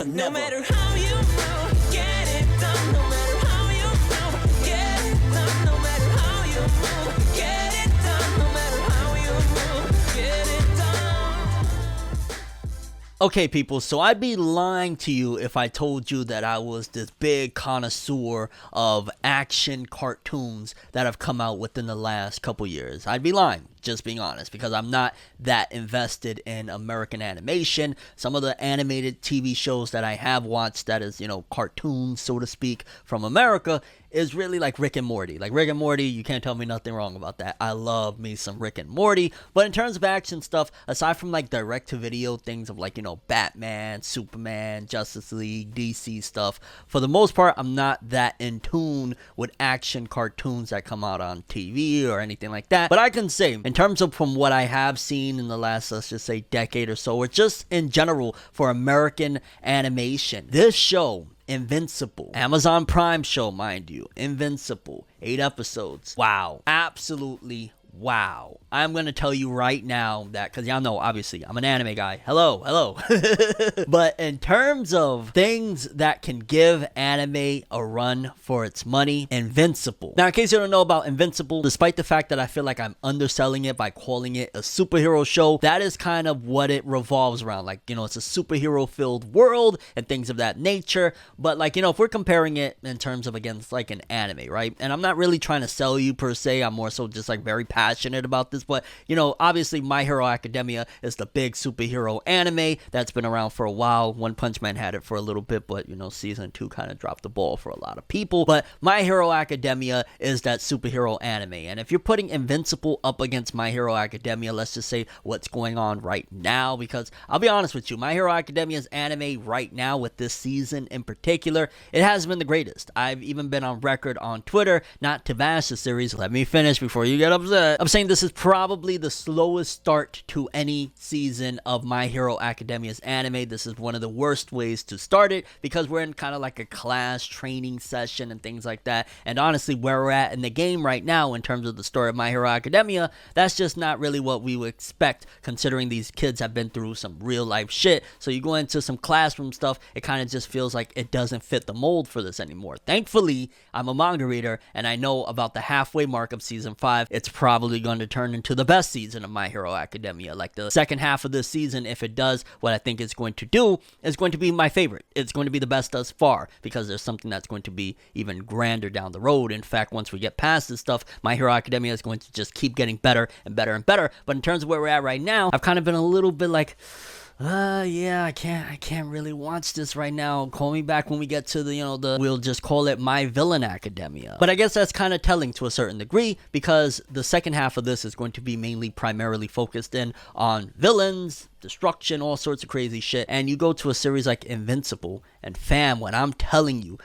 No matter how you move, get it done. No matter how you move, get it done. No matter how you move, get it done. No matter how you move, get it done. Okay, people, so I'd be lying to you if I told you that I was this big connoisseur of action cartoons that have come out within the last couple years. I'd be lying, just being honest, because I'm not that invested in American animation. Some of the animated TV shows that I have watched that is, cartoons, so to speak, from America is really like Rick and Morty. Like Rick and Morty, you can't tell me nothing wrong about that. I love me some Rick and Morty. But in terms of action stuff, aside from like direct-to-video things of like, Batman, Superman, Justice League, DC stuff, for the most part, I'm not that in tune with action cartoons that come out on TV or anything like that. But I can say, in terms of from what I have seen in the last, let's just say, decade or so, or just in general for American animation, this show, Invincible, Amazon Prime show, mind you, Invincible, 8 episodes. Wow. Absolutely wow. I'm going to tell you right now that, because y'all know, obviously, I'm an anime guy. Hello. But in terms of things that can give anime a run for its money, Invincible. Now, in case you don't know about Invincible, despite the fact that I feel like I'm underselling it by calling it a superhero show, that is kind of what it revolves around. Like, it's a superhero-filled world and things of that nature. But, like, if we're comparing it in terms of against, like, an anime, right? And I'm not really trying to sell you, per se. I'm more so just, like, very passionate about this. But, obviously My Hero Academia is the big superhero anime that's been around for a while. One Punch Man had it for a little bit, but, season 2 kind of dropped the ball for a lot of people. But My Hero Academia is that superhero anime. And if you're putting Invincible up against My Hero Academia, let's just say what's going on right now, because I'll be honest with you, My Hero Academia's anime right now with this season in particular, it hasn't been the greatest. I've even been on record on Twitter, not to bash the series. Let me finish before you get upset. I'm saying this is probably the slowest start to any season of My Hero Academia's anime. This is one of the worst ways to start it because we're in kind of like a class training session and things like that. And honestly, where we're at in the game right now in terms of the story of My Hero Academia, that's just not really what we would expect considering these kids have been through some real life shit. So you go into some classroom stuff, it kind of just feels like it doesn't fit the mold for this anymore. Thankfully, I'm a manga reader and I know about the halfway mark of season 5, it's probably going to turn into the best season of My Hero Academia. Like the second half of this season, if it does what I think it's going to do, is going to be my favorite. It's going to be the best thus far because there's something that's going to be even grander down the road. In fact, once we get past this stuff, My Hero Academia is going to just keep getting better and better and better. But in terms of where we're at right now, I've kind of been a little bit like, yeah, I can't really watch this right now. Call me back when we get to we'll just call it My Villain Academia. But I guess that's kind of telling to a certain degree because the second half of this is going to be mainly primarily focused in on villains, destruction, all sorts of crazy shit. And you go to a series like Invincible and fam, when I'm telling you,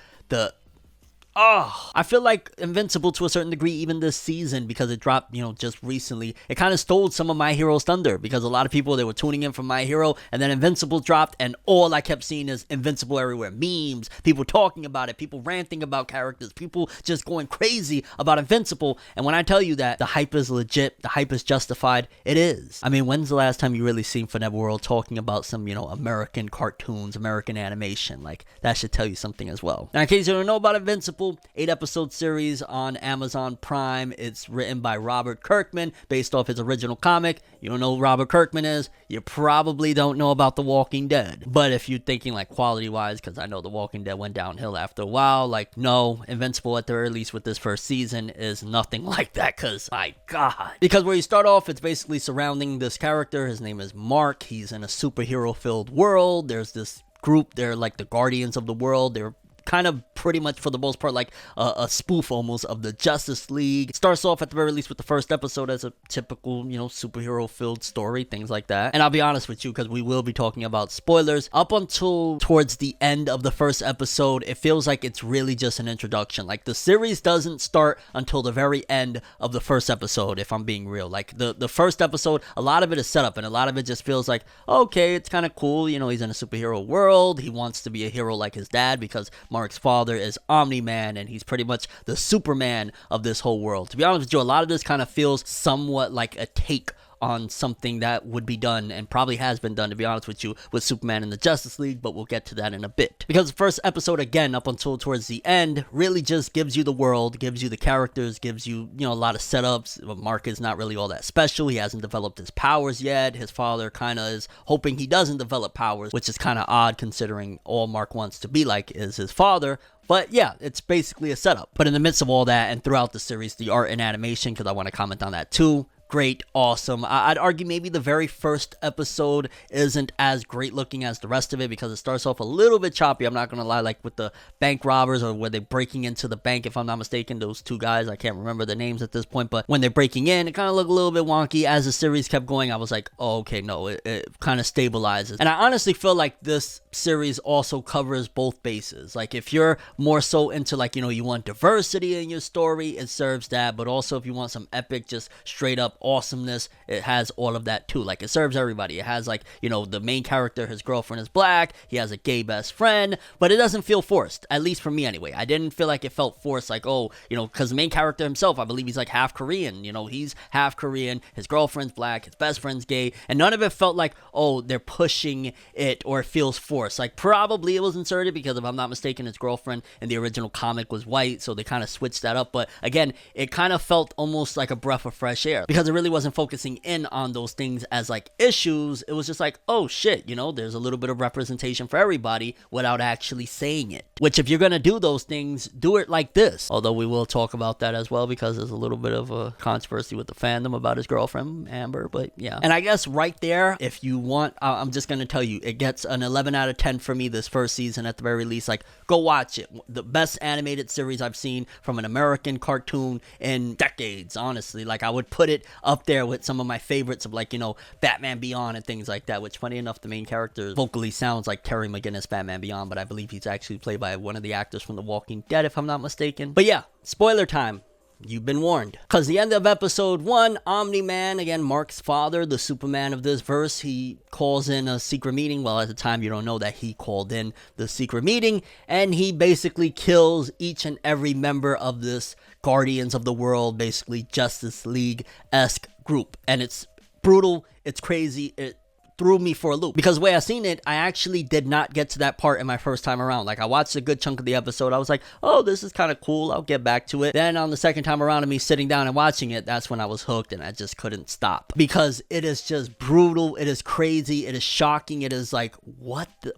I feel like Invincible to a certain degree even this season because it dropped, just recently. It kind of stole some of My Hero's thunder because a lot of people, they were tuning in from My Hero and then Invincible dropped and all I kept seeing is Invincible everywhere. Memes, people talking about it, people ranting about characters, people just going crazy about Invincible. And when I tell you that the hype is legit, the hype is justified, it is. I mean, when's the last time you really seen ForneverWorld talking about some, American cartoons, American animation? Like, that should tell you something as well. Now, in case you don't know about Invincible, 8-episode series on Amazon Prime. It's written by Robert Kirkman based off his original comic. You don't know who Robert Kirkman is? You probably don't know about The Walking Dead. But if you're thinking like quality-wise, because I know The Walking Dead went downhill after a while, like no, Invincible at the very least with this first season is nothing like that because, my God. Because where you start off, it's basically surrounding this character. His name is Mark. He's in a superhero-filled world. There's this group, they're like the Guardians of the World. They're kind of pretty much for the most part like a spoof almost of the Justice League. It starts off at the very least with the first episode as a typical, superhero filled story, things like that. And I'll be honest with you because we will be talking about spoilers. Up until towards the end of the first episode, it feels like it's really just an introduction. Like the series doesn't start until the very end of the first episode, if I'm being real. Like the first episode, a lot of it is set up and a lot of it just feels like, okay, it's kind of cool. He's in a superhero world. He wants to be a hero like his dad because Mark's father is Omni-Man and he's pretty much the Superman of this whole world. To be honest with you, a lot of this kind of feels somewhat like a take on something that would be done, and probably has been done, to be honest with you, with Superman and the Justice League, but we'll get to that in a bit. Because the first episode, again, up until towards the end, really just gives you the world, gives you the characters, gives you, a lot of setups. Mark is not really all that special. He hasn't developed his powers yet. His father kind of is hoping he doesn't develop powers, which is kind of odd considering all Mark wants to be like is his father. But yeah, it's basically a setup. But in the midst of all that, and throughout the series, the art and animation, because I want to comment on that too, great, awesome. I'd argue maybe the very first episode isn't as great looking as the rest of it, because it starts off a little bit choppy, I'm not gonna lie, like with the bank robbers, or were they breaking into the bank, if I'm not mistaken, those two guys, I can't remember their names at this point, but when they're breaking in, it kind of looked a little bit wonky. As the series kept going, I was like, oh, okay, no, it kind of stabilizes. And I honestly feel like this series also covers both bases. Like, if you're more so into, like, you want diversity in your story, it serves that, but also if you want some epic, just straight up awesomeness, it has all of that too. Like, it serves everybody. It has, like, the main character, his girlfriend is black, he has a gay best friend, but it doesn't feel forced, at least for me anyway. I didn't feel like it felt forced, like, oh, because the main character himself, I believe he's like half Korean, he's half Korean, his girlfriend's black, his best friend's gay, and none of it felt like, oh, they're pushing it or it feels forced. Like, probably it was inserted because, if I'm not mistaken, his girlfriend in the original comic was white, so they kind of switched that up, but again, it kind of felt almost like a breath of fresh air, because it really wasn't focusing in on those things as like issues. It was just like, oh shit, there's a little bit of representation for everybody without actually saying it. Which, if you're gonna do those things, do it like this. Although we will talk about that as well, because there's a little bit of a controversy with the fandom about his girlfriend Amber, but yeah. And I guess right there, if you want, I'm just gonna tell you, it gets an 11 out of 10 for me this first season at the very least. Like, go watch it. The best animated series I've seen from an American cartoon in decades, honestly. Like, I would put it up there with some of my favorites of, like, Batman Beyond and things like that, which, funny enough, the main character vocally sounds like Terry McGinnis Batman Beyond, but I believe he's actually played by one of the actors from The Walking Dead, if I'm not mistaken. But yeah, spoiler time. You've been warned. Because the end of episode 1, Omni-Man, again, Mark's father, the Superman of this verse, he calls in a secret meeting. Well, at the time, you don't know that he called in the secret meeting, and he basically kills each and every member of this Guardians of the World, basically Justice League-esque group. And it's brutal, it's crazy, it threw me for a loop, because the way I seen it, I actually did not get to that part in my first time around. Like, I watched a good chunk of the episode, I was like, oh, this is kind of cool, I'll get back to it. Then on the second time around of me sitting down and watching it, that's when I was hooked, and I just couldn't stop, because it is just brutal, it is crazy, it is shocking, it is like, what it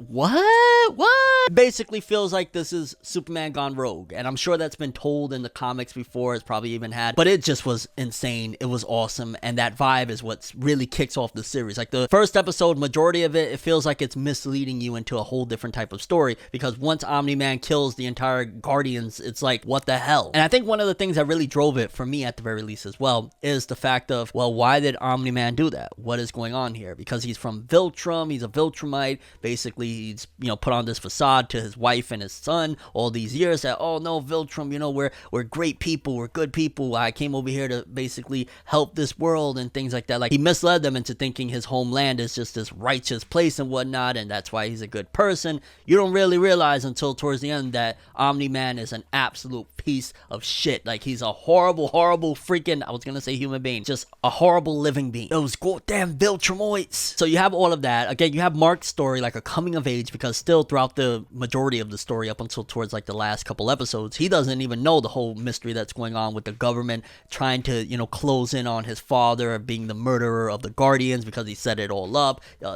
basically feels like this is Superman gone rogue, and I'm sure that's been told in the comics before, it's probably even had, but it just was insane, it was awesome, and that vibe is what really kicks off the series. Like, the first episode, majority of it feels like it's misleading you into a whole different type of story, because once Omni-Man kills the entire Guardians, it's like, what the hell? And I think one of the things that really drove it, for me at the very least as well, is the fact of, well, why did Omni-Man do that? What is going on here? Because he's from Viltrum, he's a Viltrumite, basically he's, put on this facade to his wife and his son all these years that, oh no, Viltrum, we're great people, we're good people, I came over here to basically help this world and things like that. Like, he misled them into thinking his homeland is just this righteous place and whatnot, and that's why he's a good person. You don't really realize until towards the end that Omni-Man is an absolute piece of shit. Like, he's a horrible freaking, I was gonna say human being, just a horrible living being. Those goddamn Viltrumoids. So you have all of that. Again, you have Mark's story, like a coming of age, because still throughout the majority of the story up until towards like the last couple episodes, he doesn't even know the whole mystery that's going on with the government trying to, close in on his father being the murderer of the Guardians, because he set it all up.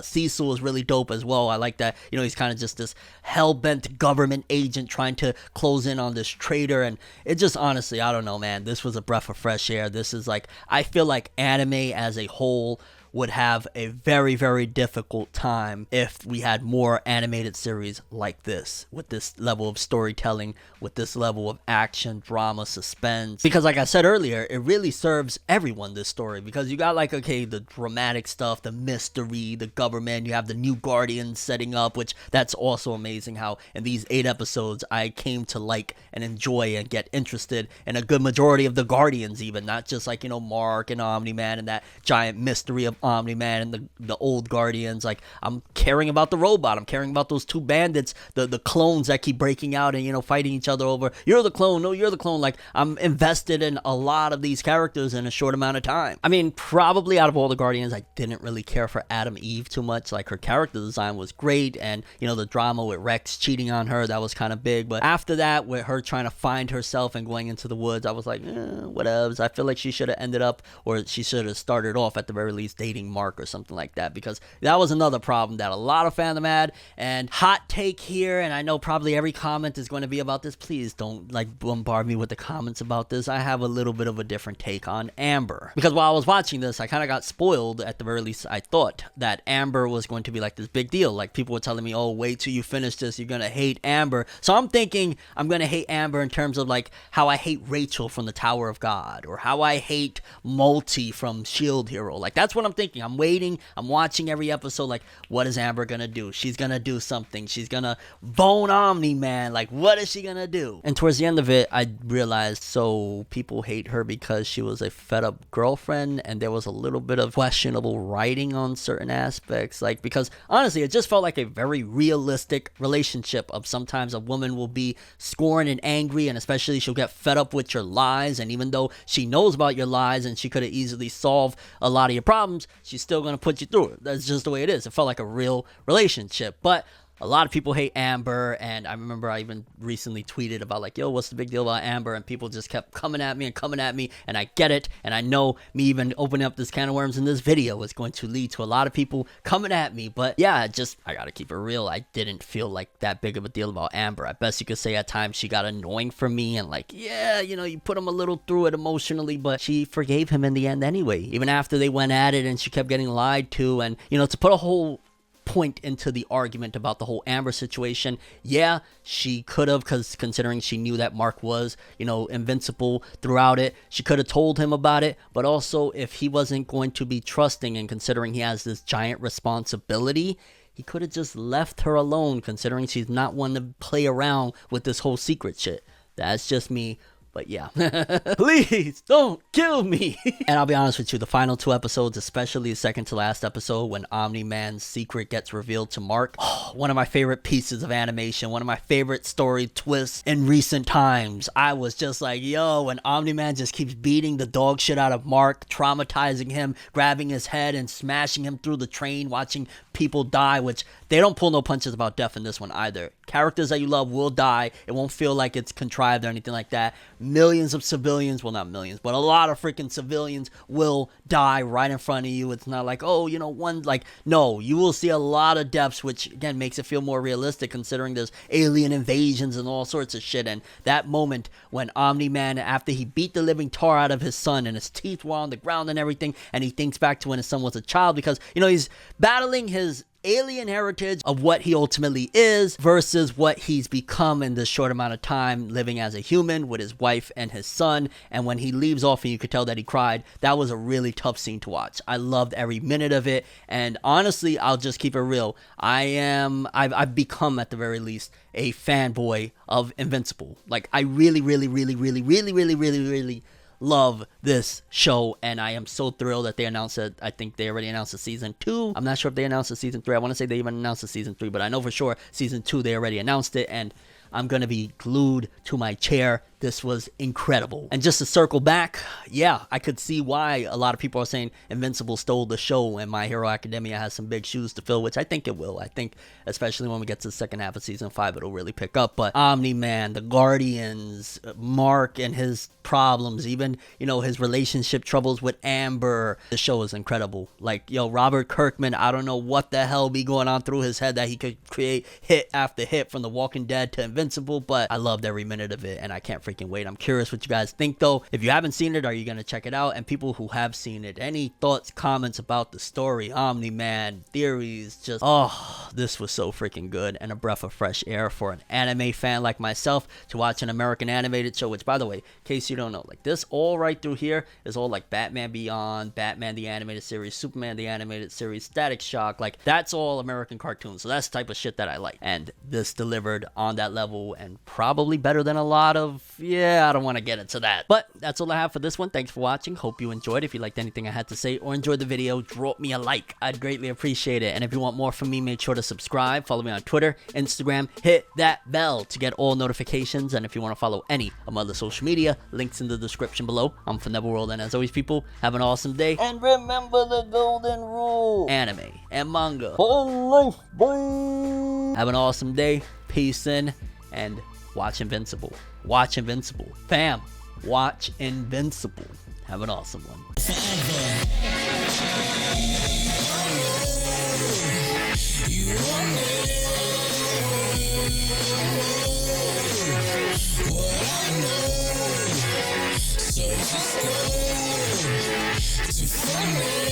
Cecil is really dope as well. I like that. He's kind of just this hell-bent government agent trying to close in on this traitor, and it just, honestly, I don't know, man. This was a breath of fresh air. This is like, I feel like anime as a whole would have a very, very difficult time if we had more animated series like this, with this level of storytelling, with this level of action, drama, suspense. Because like I said earlier, it really serves everyone, this story, because you got like, okay, the dramatic stuff, the mystery, the government, you have the new Guardians setting up, which that's also amazing how in these 8 episodes I came to like and enjoy and get interested in a good majority of the Guardians, even not just like, Mark and Omni-Man and that giant mystery of Omni-Man and the old Guardians. Like, I'm caring about the robot. I'm caring about those two bandits, the clones that keep breaking out and, you know, fighting each other over, you're the clone, no, you're the clone. Like, I'm invested in a lot of these characters in a short amount of time. I mean, probably out of all the Guardians, I didn't really care for Adam Eve too much. Like, her character design was great, and, you know, the drama with Rex cheating on her, that was kind of big. But after that, with her trying to find herself and going into the woods, I was like, whatever. I feel like she should have ended up, or she should have started off at the very least dating Mark or something like that, because that was another problem that a lot of fandom had. And hot take here, and I know probably every comment is going to be about this. Please don't, like, bombard me with the comments about this. I have a little bit of a different take on Amber, because while I was watching this, I kind of got spoiled. At the very least, I thought that Amber was going to be like this big deal. Like, people were telling me, oh, wait till you finish this, you're gonna hate Amber. So I'm thinking I'm gonna hate Amber in terms of like how I hate Rachel from the Tower of God, or how I hate Multi from Shield Hero. Like, that's what I'm thinking. I'm waiting, I'm watching every episode, like, what is Amber gonna do? She's gonna do something. She's gonna bone Omni-Man. Like, what is she gonna do? And towards the end of it, I realized, so people hate her because she was a fed up girlfriend, and there was a little bit of questionable writing on certain aspects. Like, because honestly, it just felt like a very realistic relationship of sometimes a woman will be scorned and angry, and especially she'll get fed up with your lies, and even though she knows about your lies and she could have easily solved a lot of your problems, she's still going to put you through it. That's just the way it is. It felt like a real relationship. But a lot of people hate Amber, and I remember I even recently tweeted about like, yo, what's the big deal about Amber? And people just kept coming at me, and I get it, and I know me even opening up this can of worms in this video is going to lead to a lot of people coming at me. But yeah, I gotta keep it real. I didn't feel like that big of a deal about Amber. I best you could say at times she got annoying for me, and like, yeah, you know, you put him a little through it emotionally, but she forgave him in the end anyway, even after they went at it and she kept getting lied to. And, you know, to put a whole point into the argument about the whole Amber situation, yeah, she could have, because considering she knew that Mark was, you know, invincible throughout it, she could have told him about it. But also, if he wasn't going to be trusting, and considering he has this giant responsibility, he could have just left her alone, considering she's not one to play around with this whole secret shit. That's just me. But yeah, please don't kill me. And I'll be honest with you, the final two episodes, especially the second to last episode when Omni-Man's secret gets revealed to Mark, one of my favorite pieces of animation, one of my favorite story twists in recent times. I was just like, yo, when Omni-Man just keeps beating the dog shit out of Mark, traumatizing him, grabbing his head and smashing him through the train, watching people die, which they don't pull no punches about death in this one either. Characters that you love will die. It won't feel like it's contrived or anything like that. Millions of civilians, well, not millions, but a lot of freaking civilians will die right in front of you. It's not like, oh, you know, one, like, no, you will see a lot of deaths, which again makes it feel more realistic considering there's alien invasions and all sorts of shit. And that moment when Omni-Man, after he beat the living tar out of his son and his teeth were on the ground and everything, and he thinks back to when his son was a child, because, you know, he's battling his alien heritage of what he ultimately is versus what he's become in this short amount of time living as a human with his wife and his son. And when he leaves off and you could tell that he cried, that was a really tough scene to watch. I loved every minute of it, and honestly, I'll just keep it real, I've become at the very least a fanboy of Invincible. Like, I really love this show, and I am so thrilled that they announced it. I think they already announced the season 2. I'm not sure if they announced the season 3. I want to say they even announced the season 3, but I know for sure season 2 they already announced it, and I'm gonna be glued to my chair. This was incredible. And just to circle back, yeah, I could see why a lot of people are saying Invincible stole the show and My Hero Academia has some big shoes to fill, which I think it will. I think especially when we get to the second half of season 5, it'll really pick up. But Omni-Man, the Guardians, Mark and his problems, even, you know, his relationship troubles with Amber, the show is incredible. Like, yo, Robert Kirkman, I don't know what the hell be going on through his head that he could create hit after hit from The Walking Dead to Invincible, but I loved every minute of it, and I can't freaking wait. I'm curious what you guys think, though. If you haven't seen it, are you gonna check it out? And people who have seen it, any thoughts, comments about the story, Omni-Man, theories, just, oh, this was so freaking good, and a breath of fresh air for an anime fan like myself to watch an American animated show, which, by the way, in case you don't know, like, this all right through here is all like Batman Beyond, Batman the Animated Series, Superman the Animated Series, Static Shock, like, that's all American cartoons, so that's the type of shit that I like, and this delivered on that level, and probably better than a lot of yeah, I don't want to get into that. But that's all I have for this one. Thanks for watching. Hope you enjoyed. If you liked anything I had to say or enjoyed the video, drop me a like. I'd greatly appreciate it. And if you want more from me, make sure to subscribe. Follow me on Twitter, Instagram. Hit that bell to get all notifications. And if you want to follow any of my other social media, links in the description below. I'm ForneverWorld, and as always, people, have an awesome day. And remember the golden rule. Anime and manga For life, boy. Have an awesome day. Peace in, and watch Invincible. Watch Invincible. Fam, watch Invincible. Have an awesome one. So just go to